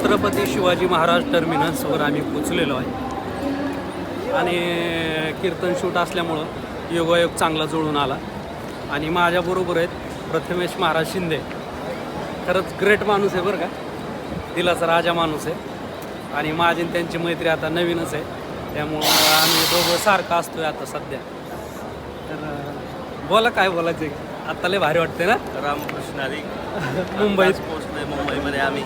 छत्रपती शिवाजी महाराज टर्मिनसवर आम्ही पोचलेलो आहे आणि कीर्तन शूट असल्यामुळं योगायोग चांगला जुळून आला आणि माझ्याबरोबर आहेत प्रथमेश महाराज शिंदे. खरंच ग्रेट माणूस आहे बरं का, दिलाचा राजा माणूस आहे आणि माझी आणि त्यांची मैत्री आता नवीनच आहे, त्यामुळं आम्ही दोघं सारखं असतोय आता सध्या. तर बोला काय बोलायचं आहे, आत्ता लय भारी वाटते ना. रामकृष्ण हरी. मुंबईत पोचलोय मुंबईमध्ये आम्ही.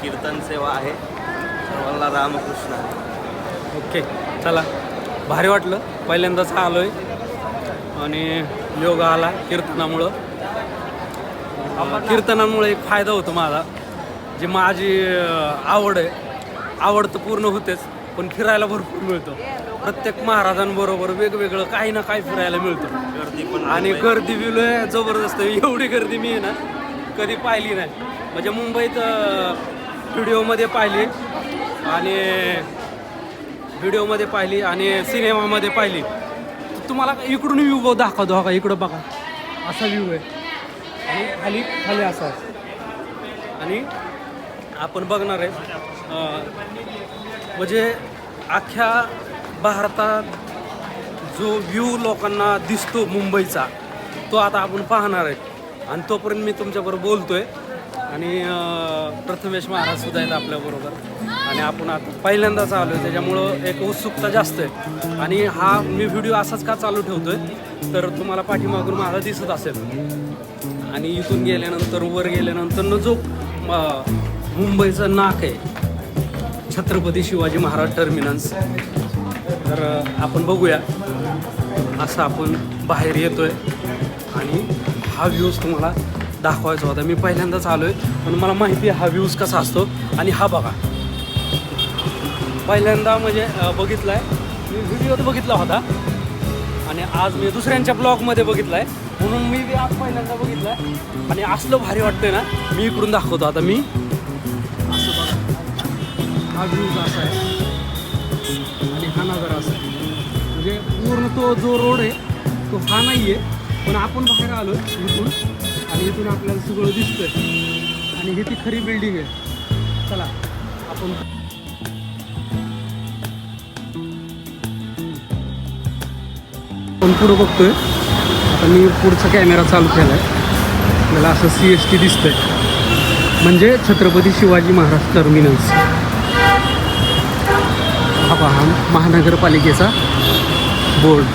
कीर्तन सेवा आहे सर्वांना. रामकृष्ण हरी. ओके चला, भारी वाटलं, पहिल्यांदाच आलो आहे आणि योग आला कीर्तनामुळं. कीर्तनामुळे एक फायदा होतो माझा, जी माझी आवड आहे, आवड तर पूर्ण होतेच पण फिरायला भरपूर मिळतं. प्रत्येक महाराजांबरोबर वेगवेगळं काही ना काही फिरायला मिळतं. गर्दी पण आणि गर्दी बिल जबरदस्त आहे. एवढी गर्दी मी आहे ना कधी पाहिली नाही. म्हणजे मुंबईत व्हिडिओमध्ये पाहिली आणि सिनेमामध्ये पाहिली. तुम्हाला इकडून व्ह्यू दाखवतो का, इकडं बघा असा व्ह्यू आहे आणि खाली असा आहे. आणि आपण बघणार आहे म्हणजे अख्ख्या भारतात जो व्ह्यू लोकांना दिसतो मुंबईचा, तो आता आपण पाहणार आहे. आणि तोपर्यंत मी तुमच्याबरोबर बोलतोय आणि प्रथमेश महाराज सुद्धा आहेत आपल्याबरोबर आणि आपण आता पहिल्यांदाच आलो आहे, त्याच्यामुळं एक उत्सुकता जास्त आहे. आणि हा मी व्हिडिओ असाच का चालू ठेवतोय तर तुम्हाला पाठीमागून मला दिसत असेल. आणि इथून गेल्यानंतर वर गेल्यानंतर जो मुंबईचं नाक आहे छत्रपती शिवाजी महाराज टर्मिनस, तर आपण बघूया. असं आपण बाहेर येतोय आणि हा व्ह्यूज तुम्हाला दाखवायचा होता. मी पहिल्यांदाच आलो आहे पण मला माहिती आहे हा व्ह्यूज कसा असतो. आणि हा बघा, पहिल्यांदा म्हणजे बघितला आहे मी, व्हिडिओत बघितला होता आणि आज मी दुसऱ्यांच्या ब्लॉगमध्ये बघितला आहे, म्हणून मी बी आज पहिल्यांदा बघितला आहे. आणि असलं भारी वाटतंय ना, मी इकडून दाखवतो आता. मी असं बघा, हा व्ह्यूज असा आहे आणि हा नजारा असा आहे. म्हणजे पूर्ण तो जो रोड आहे तो हा नाही आहे, पण आपण बाहेर आलो इथून आणि इथून आपल्याला सगळं दिसतंय. आणि ही ती खरी बिल्डिंग आहे. चला आपण पुढं बघतोय. आता मी पुढचा कॅमेरा चालू केला आहे, मला असं CST दिसतंय, म्हणजे छत्रपती शिवाजी महाराज टर्मिनस. हा पहा महानगरपालिकेचा बोर्ड.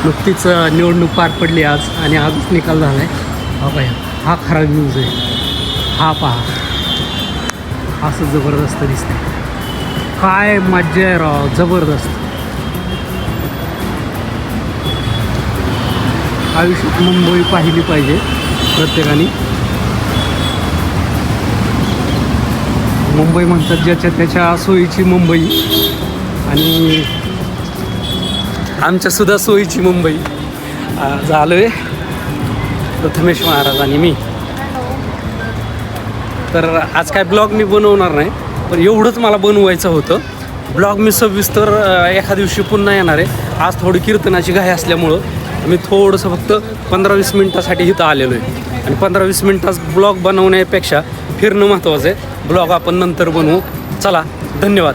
नुकतीच निवडणूक पार पडली आज आणि आजच निकाल झाला आहे. हा पहा, हा खरा व्ह्यूज आहे. हा पहा, असं जबरदस्त दिसतंय. काय मज्जा आहे राव, जबरदस्त. आयुष्यात मुंबई पाहिली पाहिजे प्रत्येकाने. मुंबई म्हणतात ज्याच्या त्याच्या सोयीची मुंबई, आणि आमच्या सुद्धा सोयीची मुंबई. झालो आहे प्रथमेश महाराज आणि मी. तर आज काय ब्लॉग मी बनवणार नाही, पण एवढंच मला बनवायचं होतं. ब्लॉग मी सविस्तर एका दिवशी पुन्हा येणार आहे. आज थोडी कीर्तनाची घाई असल्यामुळं मी थोडंसं फक्त 15-20 मिनटासाठी इथं आलेलो आहे. आणि 15-20 मिनटात ब्लॉग बनवण्यापेक्षा फिरणं महत्त्वाचं आहे. ब्लॉग आपण नंतर बनवू. चला, धन्यवाद.